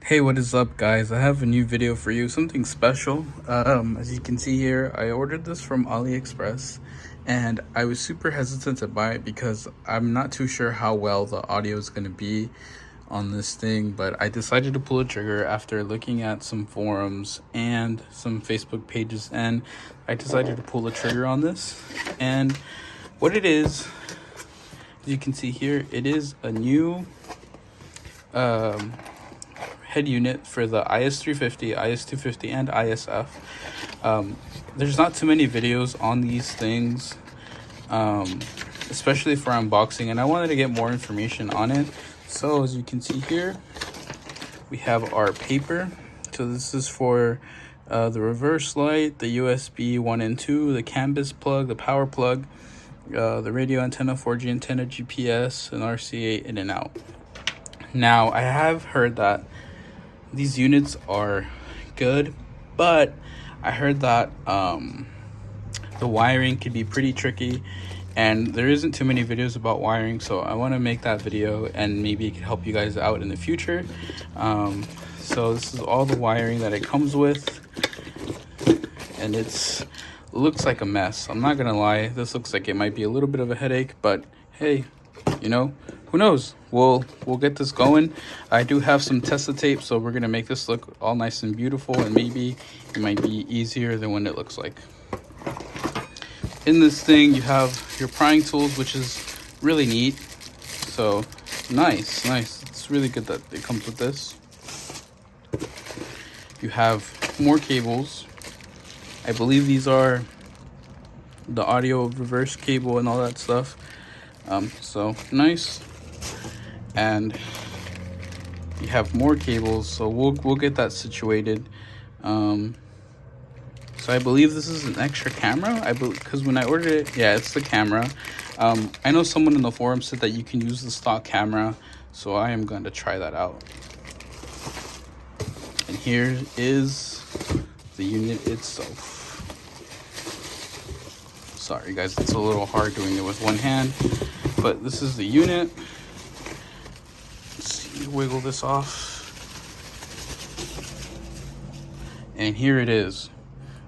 Hey, what is up, guys? I have a new video for you, something special. As you can see here, I ordered this from AliExpress, and I was super hesitant to buy it because I'm not too sure how well the audio is going to be on this thing, but I decided to pull a trigger after looking at some forums and some Facebook pages, and I decided to pull the trigger on this. And what it is, as you can see here, it is a new head unit for the is350, is250, and ISF. There's not too many videos on these things, especially for unboxing, and I wanted to get more information on it. So as you can see here, we have our paper. So this is for the reverse light, the USB 1 and 2, the canvas plug, the power plug, the radio antenna, 4G antenna, GPS, and RCA in and out. Now, I have heard that these units are good, but I heard that the wiring can be pretty tricky, and there isn't too many videos about wiring, so I want to make that video and maybe it can help you guys out in the future. So this is all the wiring that it comes with, and it looks like a mess. I'm not gonna lie, this looks like it might be a little bit of a headache, but hey, you know, who knows? We'll get this going. I do have some Tesla tape, so we're gonna make this look all nice and beautiful, and maybe it might be easier than what it looks like. In this thing, you have your prying tools, which is really neat. So nice. It's really good that it comes with this. You have more cables. I believe these are the audio reverse cable and all that stuff. So nice. And you have more cables, so we'll get that situated. So I believe this is an extra camera, because when I ordered it, yeah, it's the camera. I know someone in the forum said that you can use the stock camera, so I am going to try that out. And here is the unit itself. Sorry guys, it's a little hard doing it with one hand, but this is the unit. Wiggle this off, and here it is.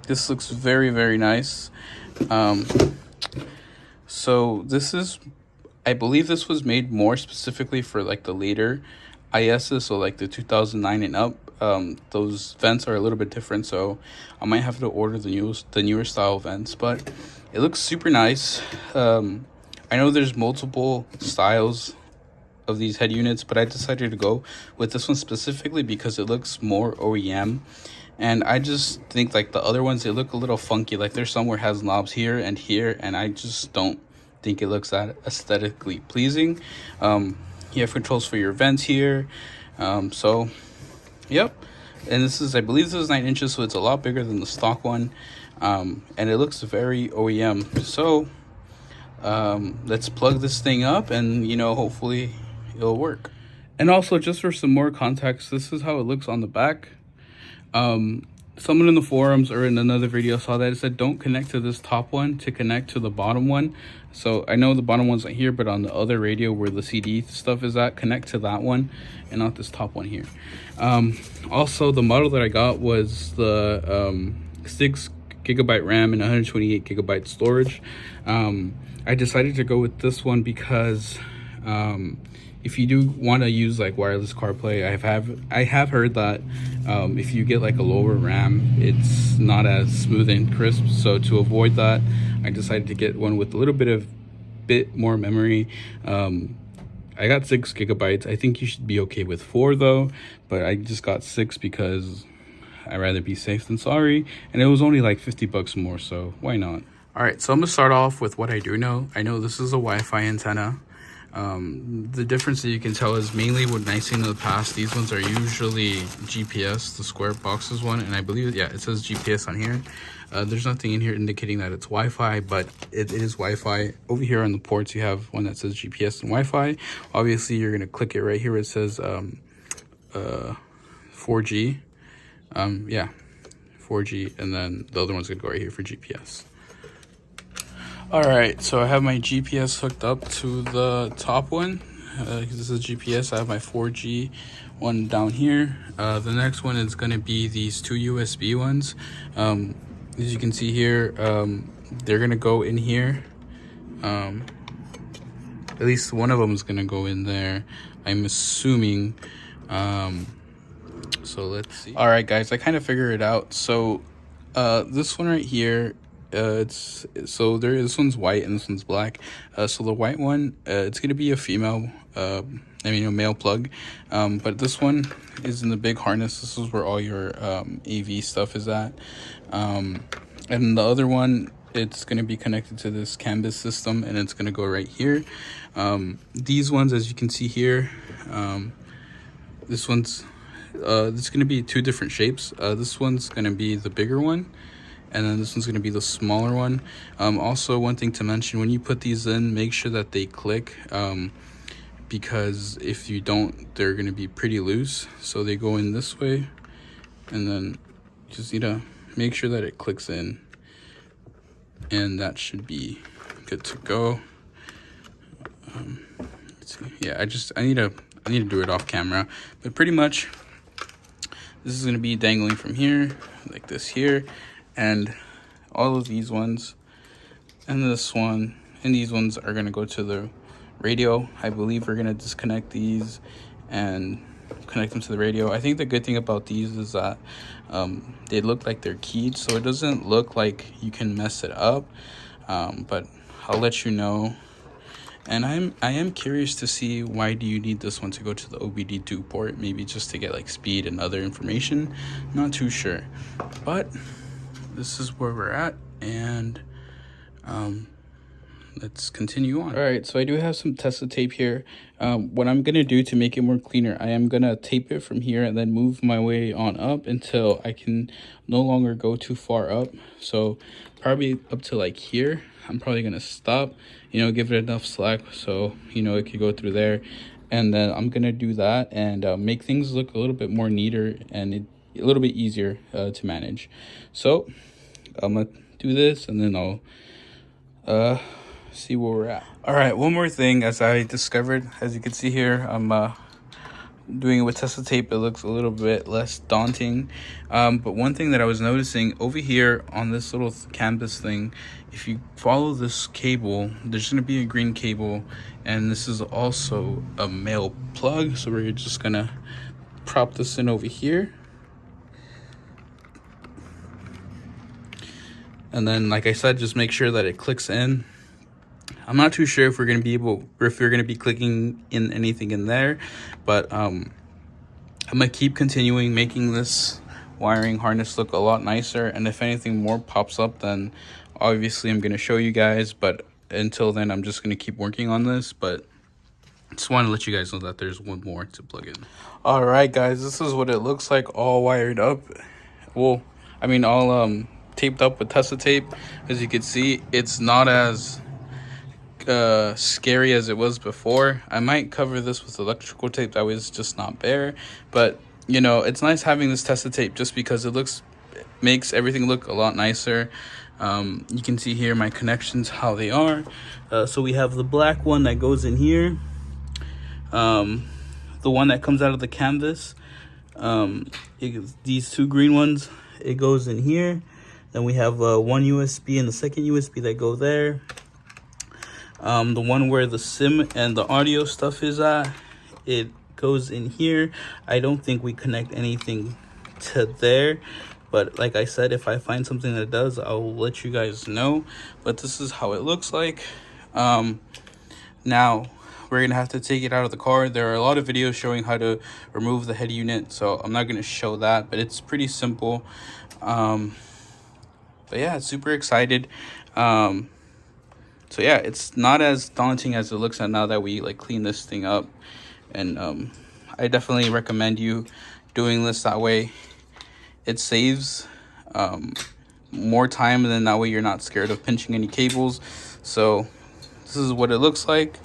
This looks very nice. So this is, I believe this was made more specifically for like the later ISs, so like the 2009 and up. Those vents are a little bit different, so I might have to order the newer style vents, but it looks super nice. I know there's multiple styles of these head units, but I decided to go with this one specifically because it looks more OEM, and I just think like the other ones, they look a little funky. Like there's some where it has knobs here, and I just don't think it looks that aesthetically pleasing. You have controls for your vents here. So yep, and this is, I believe this is 9 inches, so it's a lot bigger than the stock one, and it looks very OEM. So let's plug this thing up, and hopefully it'll work. And also, just for some more context, this is how it looks on the back. Someone in the forums or in another video saw that it said don't connect to this top one to connect to the bottom one. So I know the bottom one's not here, but on the other radio where the CD stuff is at, connect to that one and not this top one here. Also, the model that I got was the 6 GB RAM and 128 GB storage. I decided to go with this one because if you do want to use like wireless CarPlay, I have heard that if you get like a lower RAM, it's not as smooth and crisp. So to avoid that, I decided to get one with a little bit more memory. I got 6 GB. I think you should be okay with 4 though, but I just got 6 because I'd rather be safe than sorry, and it was only like 50 bucks more, so why not? All right, so I'm gonna start off with what I do know. I know this is a Wi-Fi antenna. The difference that you can tell is mainly what I've seen in the past, these ones are usually GPS, the square boxes one, and I believe, yeah, it says GPS on here. There's nothing in here indicating that it's Wi-Fi, but it is Wi-Fi. Over here on the ports, you have one that says GPS and Wi-Fi. Obviously, you're gonna click it right here where it says 4G. Yeah, 4G, and then the other one's gonna go right here for GPS. All right, so I have my GPS hooked up to the top one. This is GPS. I have my 4G one down here. The next one is going to be these two USB ones. As you can see here, they're going to go in here. At least one of them is going to go in there, I'm assuming. So let's see. All right, guys, I kind of figured it out. So this one right here, this one's white and this one's black. So the white one, it's going to be a female, a male plug. But this one is in the big harness. This is where all your AV stuff is at. And the other one, it's going to be connected to this canvas system, and it's going to go right here. These ones, as you can see here, this going to be two different shapes. This one's going to be the bigger one, and then this one's going to be the smaller one. Also, one thing to mention, when you put these in, make sure that they click, because if you don't, they're going to be pretty loose. So they go in this way, and then you just need to make sure that it clicks in, and that should be good to go. Let's see. Yeah, I need to do it off camera, but pretty much this is going to be dangling from here like this here, and all of these ones and this one and these ones are going to go to the radio. I believe we're going to disconnect these and connect them to the radio. I think the good thing about these is that they look like they're keyed, so it doesn't look like you can mess it up, but I'll let you know. And I am curious to see, why do you need this one to go to the OBD2 port? Maybe just to get like speed and other information. Not too sure, but this is where we're at, and let's continue on. All right, so I do have some tested tape here. What I'm gonna do to make it more cleaner, I am gonna tape it from here and then move my way on up until I can no longer go too far up. So probably up to like here. I'm probably gonna stop, give it enough slack so it could go through there, and then I'm gonna do that and make things look a little bit more neater and a little bit easier to manage. So I'm gonna do this, and then I'll see where we're at. All right, one more thing, as I discovered, as you can see here, I'm doing it with tested tape. It looks a little bit less daunting, but one thing that I was noticing over here on this little canvas thing, if you follow this cable, there's going to be a green cable, and this is also a male plug. So we're just gonna prop this in over here, and then, like I said, just make sure that it clicks in. I'm not too sure if we're going to be clicking in anything in there, but I'm going to keep continuing making this wiring harness look a lot nicer, and if anything more pops up, then obviously I'm going to show you guys, but until then I'm just going to keep working on this. But just want to let you guys know that there's one more to plug in. All right, guys, this is what it looks like, all wired up. Well, all taped up with tested tape. As you can see, it's not as scary as it was before. I might cover this with electrical tape, that way it's just not bare, but it's nice having this tested tape just because it makes everything look a lot nicer. You can see here my connections, how they are. So we have the black one that goes in here, the one that comes out of the canvas, these two green ones, it goes in here. Then we have one USB and the second USB that go there. The one where the sim and the audio stuff is at, it goes in here. I don't think we connect anything to there, but like I said, if I find something that does, I'll let you guys know. But this is how it looks like. Now we're gonna have to take it out of the car. There are a lot of videos showing how to remove the head unit, so I'm not gonna show that, but it's pretty simple. But yeah, super excited. So yeah, it's not as daunting as it looks now that we clean this thing up, and I definitely recommend you doing this that way. It saves more time, and then that way you're not scared of pinching any cables. So this is what it looks like.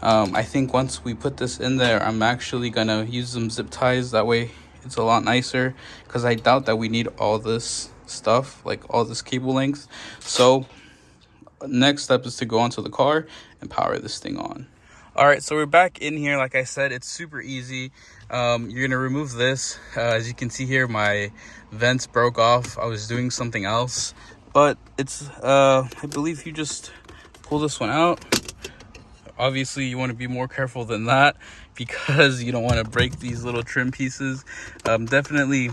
I think once we put this in there, I'm actually gonna use some zip ties, that way it's a lot nicer, because I doubt that we need all this stuff, all this cable length. So next step is to go onto the car and power this thing on. All right, so we're back in here. Like I said, it's super easy. You're gonna remove this. As you can see here, my vents broke off. I was doing something else, but it's I believe you just pull this one out. Obviously you want to be more careful than that because you don't want to break these little trim pieces. Definitely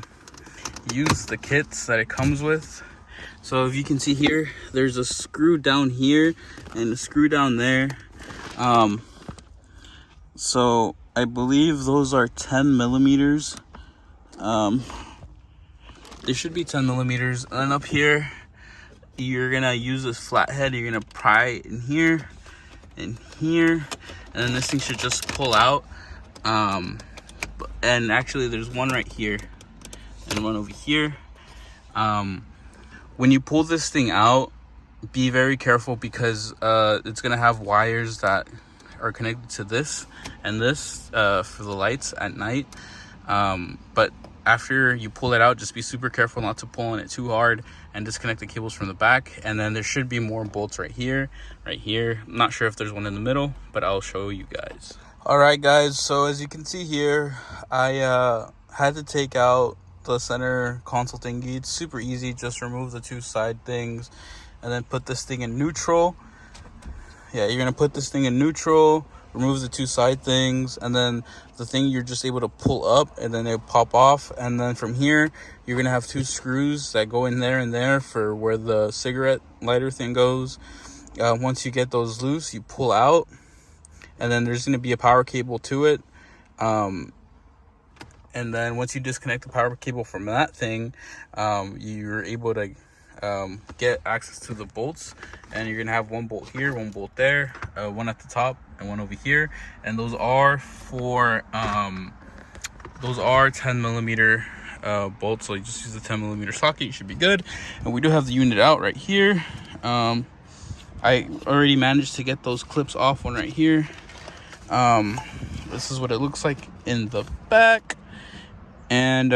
use the kits that it comes with. So if you can see here, there's a screw down here and a screw down there. So I believe those are 10 millimeters. They should be 10 millimeters. And then up here, you're gonna use this flathead. You're gonna pry it in here and here, and then this thing should just pull out. And actually there's one right here and one over here. When you pull this thing out, be very careful because it's gonna have wires that are connected to this and this for the lights at night. But after you pull it out, just be super careful not to pull on it too hard and disconnect the cables from the back. And then there should be more bolts right here. I'm not sure if there's one in the middle, but I'll show you guys. All right, guys, so as you can see here, I had to take out the center console thingy. It's super easy. Just remove the two side things and then put this thing in neutral. Yeah, you're gonna put this thing in neutral, remove the two side things, and then the thing you're just able to pull up and then it'll pop off. And then from here, you're gonna have two screws that go in there and there for where the cigarette lighter thing goes. Once you get those loose, you pull out, and then there's gonna be a power cable to it. And then once you disconnect the power cable from that thing, you're able to get access to the bolts, and you're gonna have one bolt here, one bolt there, one at the top and one over here, and those are for 10 millimeter bolts. So you just use the 10 millimeter socket, you should be good. And we do have the unit out right here. I already managed to get those clips off, one right here. This is what it looks like in the back. And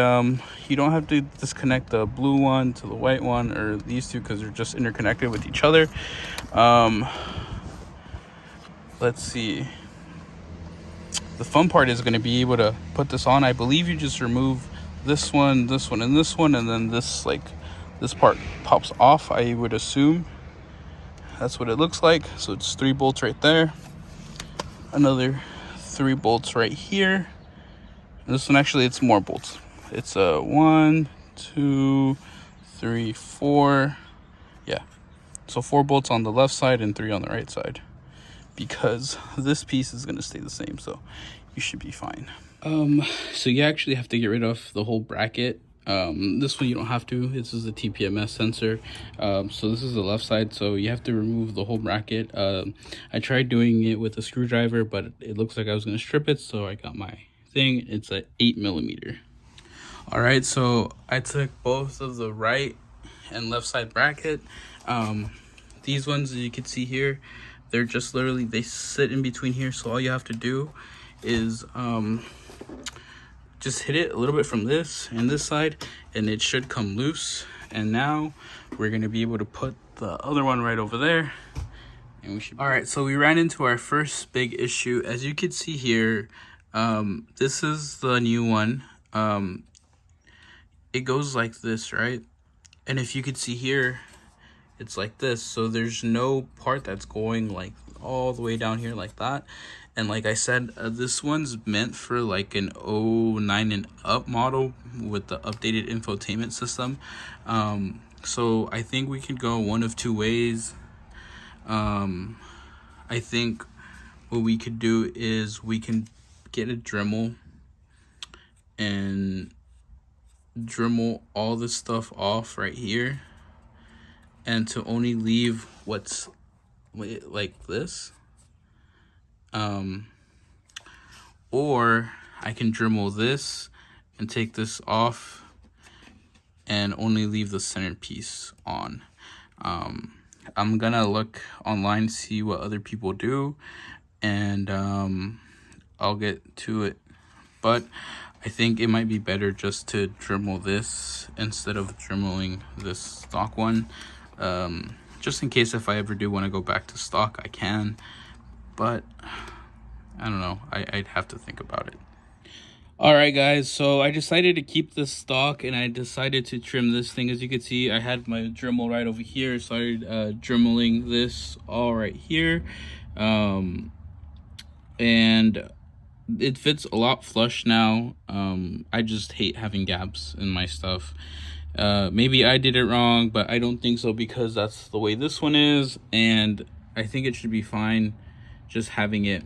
you don't have to disconnect the blue one to the white one or these two because they're just interconnected with each other. Let's see. The fun part is going to be able to put this on. I believe you just remove this one, and this one, and then this part pops off, I would assume. That's what it looks like. So it's 3 bolts right there. Another 3 bolts right here. This one, actually, it's more bolts. It's 1, 2, 3, 4. Yeah. So 4 bolts on the left side and 3 on the right side, because this piece is going to stay the same. So you should be fine. So you actually have to get rid of the whole bracket. This one you don't have to. This is a TPMS sensor. So this is the left side, so you have to remove the whole bracket. I tried doing it with a screwdriver, but it looks like I was going to strip it, so I got my thing. It's a 8 millimeter. All right, so I took both of the right and left side bracket. These ones, as you can see here, they're just literally, they sit in between here. So all you have to do is just hit it a little bit from this and this side, and it should come loose. And now we're going to be able to put the other one right over there, and we should. All right, so we ran into our first big issue. As you can see here, this is the new one. It goes like this, right? And if you could see here, it's like this. So there's no part that's going like all the way down here like that. And like I said, this one's meant for like an 09 and up model with the updated infotainment system. So I think we could go one of two ways. I think what we could do is we can get a Dremel and Dremel all this stuff off right here, and to only leave what's like this. Or I can Dremel this and take this off and only leave the center piece on. I'm gonna look online, see what other people do, and I'll get to it. But I think it might be better just to Dremel this instead of Dremeling this stock one. Just in case if I ever do want to go back to stock, I can. But I don't know. I'd have to think about it. All right, guys. So I decided to keep this stock, and I decided to trim this thing. As you can see, I had my Dremel right over here. Started dremeling this all right here, and it fits a lot flush now. I just hate having gaps in my stuff. Maybe I did it wrong, but I don't think so, because that's the way this one is, and I think it should be fine just having it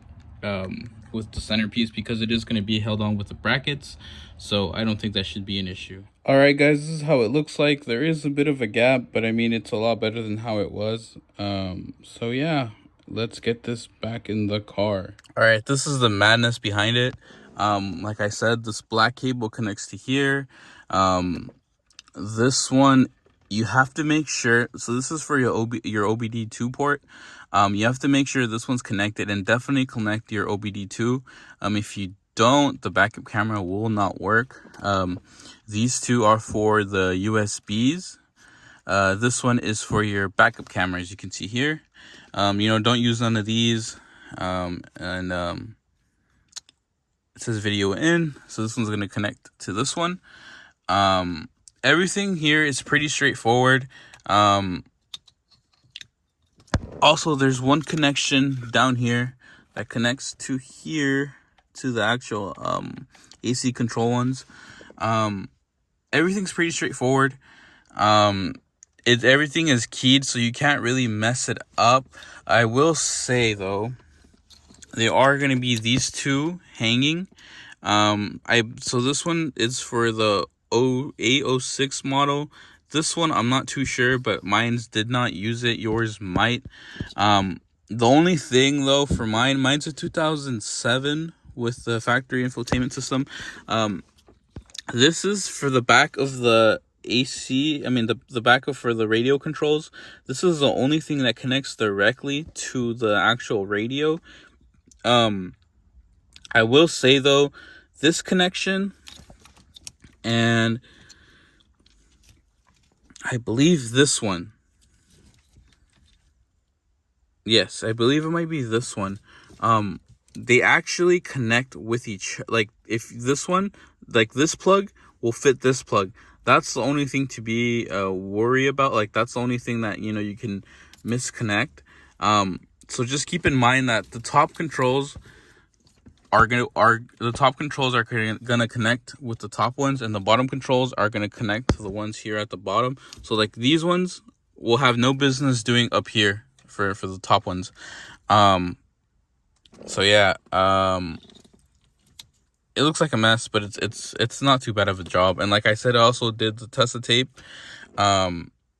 with the centerpiece, because it is going to be held on with the brackets, so I don't think that should be an issue. All right, guys, this is how it looks like. There is a bit of a gap, but I mean, it's a lot better than how it was. So yeah, let's get this back in the car. All right, this is the madness behind it. Like I said, this black cable connects to here. This one, you have to make sure, so this is for your OBD2 port. You have to make sure this one's connected, and definitely connect your OBD2. If you don't, the backup camera will not work. These two are for the USBs. This one is for your backup camera, as you can see here. Don't use none of these. It says video in, so this one's going to connect to this one. Everything here is pretty straightforward. Also, there's one connection down here that connects to here, to the actual AC control ones. Everything's pretty straightforward. Everything is keyed, so you can't really mess it up. I will say though, there are going to be these two hanging. So this one is for the 806 model. This one I'm not too sure, but mine's did not use it. Yours might. The only thing though for mine's a 2007 with the factory infotainment system. This is for the back of the AC. I mean the back of for the radio controls. This is the only thing that connects directly to the actual radio. I will say though, this connection, and I believe this one. Yes, I believe it might be this one. They actually connect with each, like if this one, like this plug will fit this plug. That's the only thing to be worry about. Like that's the only thing that you can misconnect. So just keep in mind that the top controls are gonna connect with the top ones, and the bottom controls are gonna connect to the ones here at the bottom. So like these ones will have no business doing up here for the top ones. So yeah, it looks like a mess, but it's not too bad of a job. And like I said, I also did the Tesla tape,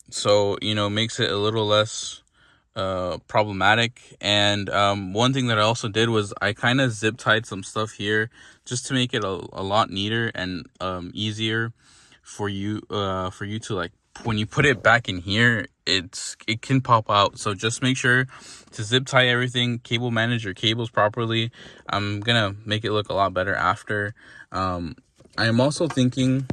so makes it a little less problematic. And one thing that I also did was I kind of zip tied some stuff here just to make it a lot neater and easier for you to, like, when you put it back in here, it can pop out. So just make sure to zip tie everything, cable manage your cables properly. I'm gonna make it look a lot better after. I am also thinking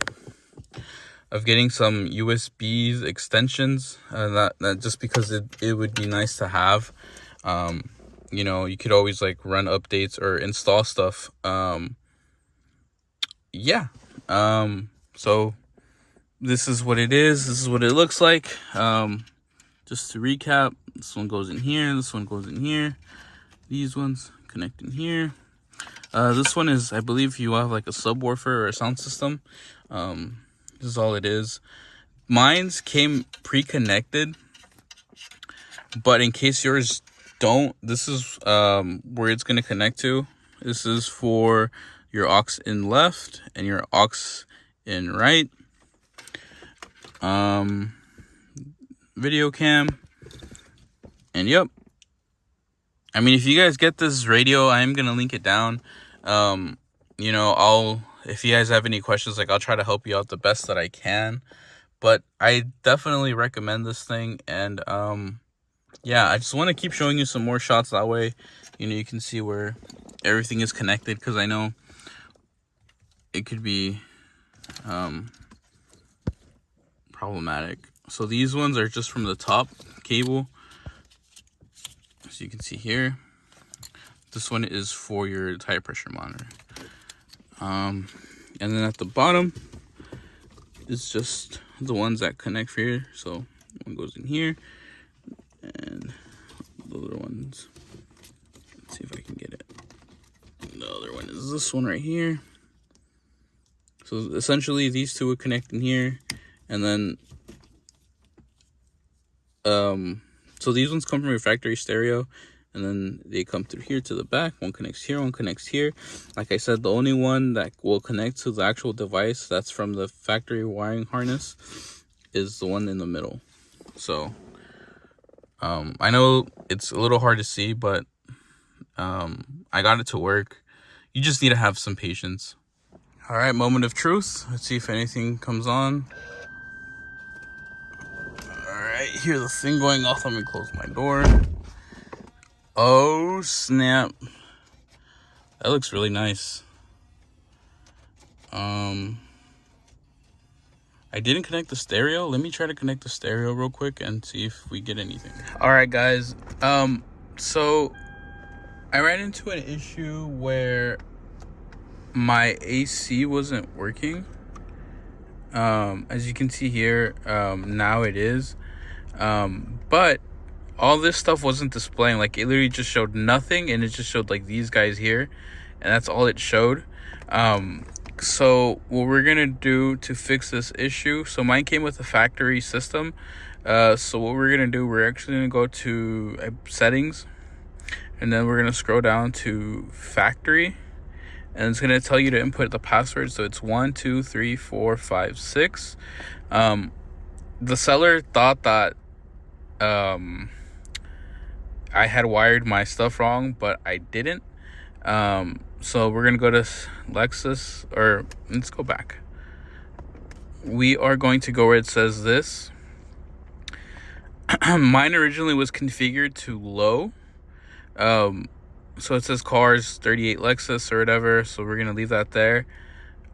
of getting some USBs extensions, that just because it would be nice to have. You could always like run updates or install stuff. So this is what it is. This is what it looks like. Just to recap, this one goes in here, this one goes in here, these ones connect in here. This one is, I believe, you have like a subwoofer or a sound system. This is all it is. Mine's came pre-connected, but in case yours don't, this is where it's going to connect to. This is for your aux in left and your aux in right. Video cam, and yep. I mean, if you guys get this radio, I am gonna link it down. If you guys have any questions, like, I'll try to help you out the best that I can. But I definitely recommend this thing. And yeah, I just want to keep showing you some more shots, that way you can see where everything is connected, because I know it could be problematic. So these ones are just from the top cable, as you can see here. This one is for your tire pressure monitor. And then at the bottom, it's just the ones that connect for here. So one goes in here, and the other ones, let's see if I can get it. The other one is this one right here. So essentially these two would connect in here, and then so these ones come from your factory stereo, and then they come through here to the back. One connects here, one connects here. Like I said, the only one that will connect to the actual device that's from the factory wiring harness is the one in the middle. So I know it's a little hard to see, but I got it to work. You just need to have some patience. All right, moment of truth. Let's see if anything comes on. All right, hear the thing going off. Let me close my door. Oh, snap. That looks really nice. I didn't connect the stereo. Let me try to connect the stereo real quick and see if we get anything. All right, guys. So I ran into an issue where my AC wasn't working. As you can see here, now it is. But all this stuff wasn't displaying. Like, it literally just showed nothing, and it just showed like these guys here, and that's all it showed. So what we're gonna do to fix this issue, so mine came with a factory system. So what we're gonna do, we're actually gonna go to settings, and then we're gonna scroll down to factory, and it's gonna tell you to input the password. So it's 1 2 3 4 5 6. The seller thought that I had wired my stuff wrong, but I didn't. So we're gonna go to Lexus, or let's go back. We are going to go where it says this. Mine originally was configured to low. So it says cars 38 Lexus or whatever, so we're gonna leave that there.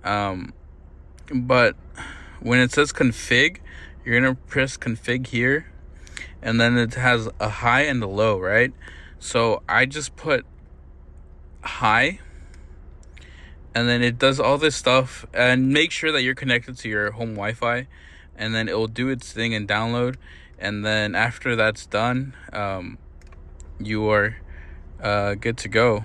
But when it says config, you're gonna press config here, and then it has a high and a low, right? So I just put high, and then it does all this stuff. And make sure that you're connected to your home Wi-Fi, and then it will do its thing and download. And then after that's done, you are good to go.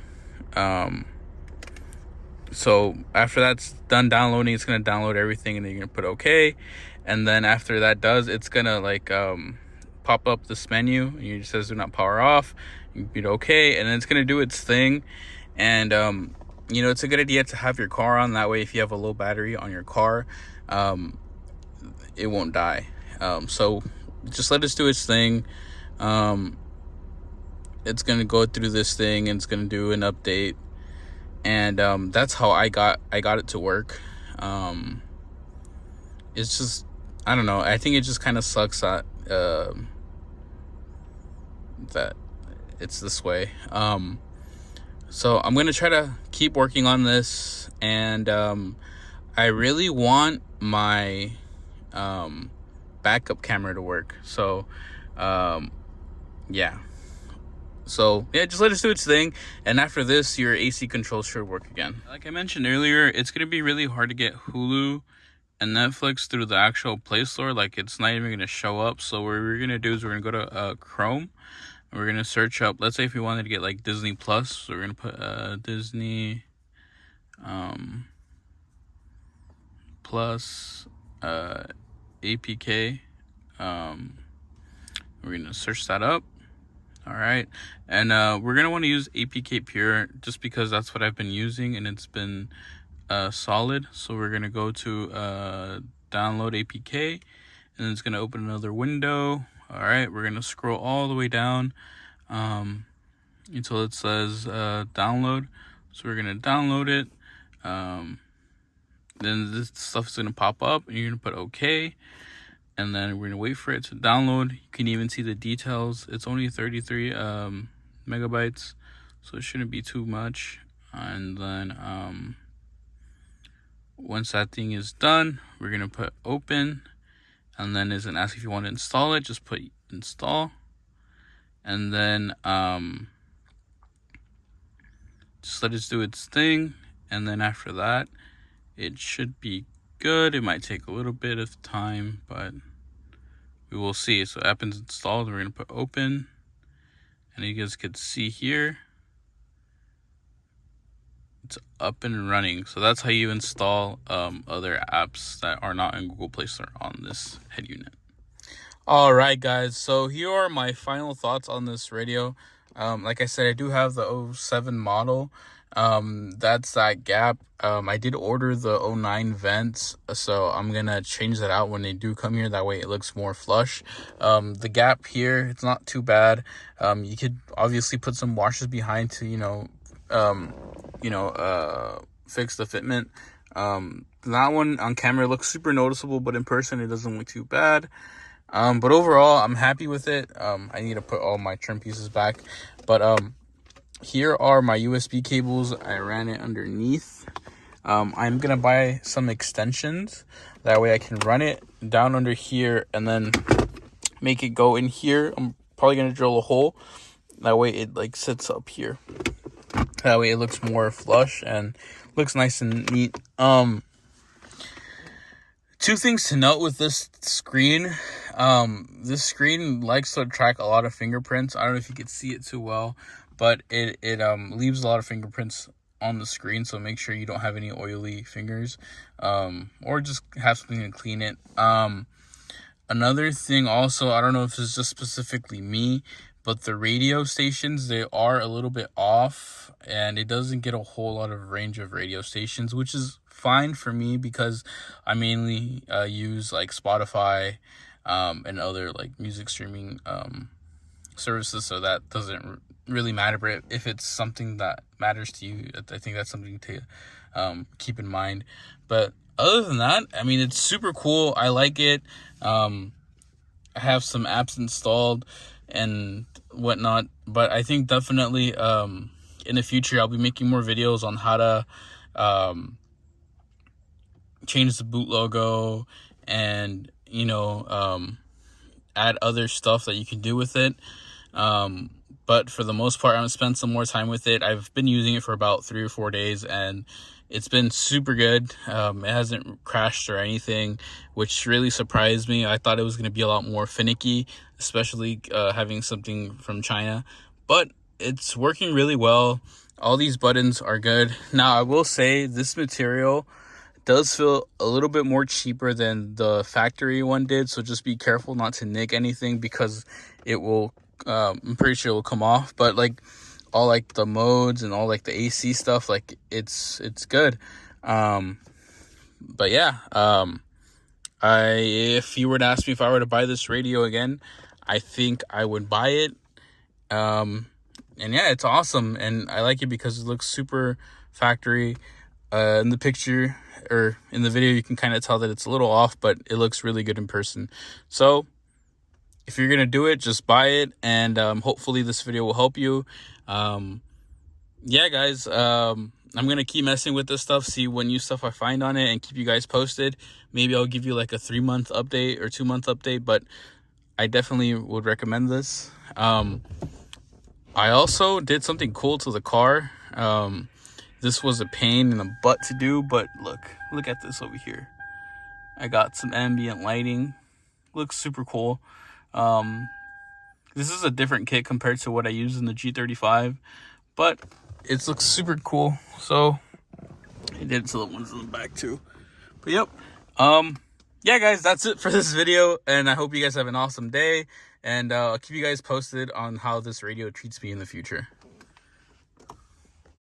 So after that's done downloading, it's gonna download everything, and then you're gonna put okay. And then after that does, it's gonna like pop up this menu, and it says do not power off. You beat okay, and then it's gonna do its thing. And you know, it's a good idea to have your car on, that way if you have a low battery on your car, it won't die. So just let us do its thing. It's gonna go through this thing, and it's gonna do an update, and that's how I got it to work. It's just, I don't know, I think it just kind of sucks that that it's this way. So I'm gonna try to keep working on this, and I really want my backup camera to work. So yeah. So yeah, just let us do its thing, and after this, your AC control should work again. Like I mentioned earlier, it's gonna be really hard to get Hulu and Netflix through the actual Play Store. Like, it's not even gonna show up. So what we're gonna do is we're gonna go to Chrome, and we're gonna search up, let's say if we wanted to get like Disney Plus, so we're gonna put Disney Plus APK. We're gonna search that up. All right, and we're gonna want to use APK Pure, just because that's what I've been using, and it's been solid. So we're gonna go to download APK, and it's gonna open another window. All right, we're gonna scroll all the way down until it says download. So we're gonna download it. Then this stuff is gonna pop up, and you're gonna put okay. And then we're gonna wait for it to download. You can even see the details. It's only 33 megabytes, so it shouldn't be too much. And then once that thing is done, we're gonna put open, and then it's gonna ask if you want to install it. Just put install, and then just let it do its thing, and then after that it should be good. It might take a little bit of time, but we will see. So app is installed. We're going to put open, and you guys could see here it's up and running. So that's how you install other apps that are not in Google Play Store on this head unit. All right, guys, so here are my final thoughts on this radio. Like I said, I do have the 07 model. That's that gap. I did order the 09 vents, so I'm gonna change that out when they do come here. That way it looks more flush. The gap here, it's not too bad. You could obviously put some washers behind to fix the fitment. That one on camera looks super noticeable, but in person it doesn't look too bad. But overall, I'm happy with it. I need to put all my trim pieces back. But here are my USB cables. I ran it underneath. I'm going to buy some extensions. That way I can run it down under here and then make it go in here. I'm probably going to drill a hole. That way it like sits up here. That way it looks more flush and looks nice and neat. Two things to note with this screen. This screen likes to track a lot of fingerprints. I don't know if you can see it too well, but it leaves a lot of fingerprints on the screen. So make sure you don't have any oily fingers, or just have something to clean it. Another thing also, I don't know if it's just specifically me, but the radio stations, they are a little bit off, and it doesn't get a whole lot of range of radio stations, which is fine for me because I mainly use like Spotify and other like music streaming services, so that doesn't really matter. But if it's something that matters to you, I think that's something to keep in mind. But other than that, I mean, it's super cool. I like it. I have some apps installed and whatnot, but I think definitely in the future I'll be making more videos on how to change the boot logo and add other stuff that you can do with it. But for the most part, I'm gonna spend some more time with it. I've been using it for about 3 or 4 days, and it's been super good. It hasn't crashed or anything, which really surprised me. I thought it was gonna be a lot more finicky, especially having something from China, but it's working really well. All these buttons are good. Now, I will say this material does feel a little bit more cheaper than the factory one did, so just be careful not to nick anything because it will I'm pretty sure it will come off. But like all like the modes and all like the AC stuff, like it's good. But yeah, if you were to ask me if I were to buy this radio again, I think I would buy it. And yeah, it's awesome, and I like it because it looks super factory. In the picture or in the video, you can kind of tell that it's a little off, but it looks really good in person. So if you're gonna do it, just buy it, and hopefully this video will help you. Yeah, guys, I'm gonna keep messing with this stuff, see what new stuff I find on it, and keep you guys posted. Maybe I'll give you like a 3-month update or 2-month update, but I definitely would recommend this. I also did something cool to the car. This was a pain in the butt to do, but look at this over here. I got some ambient lighting. Looks super cool. This is a different kit compared to what I use in the G35, but it looks super cool. So I did to the ones in the back too. But yep. Yeah, guys, that's it for this video, and I hope you guys have an awesome day, and I'll keep you guys posted on how this radio treats me in the future.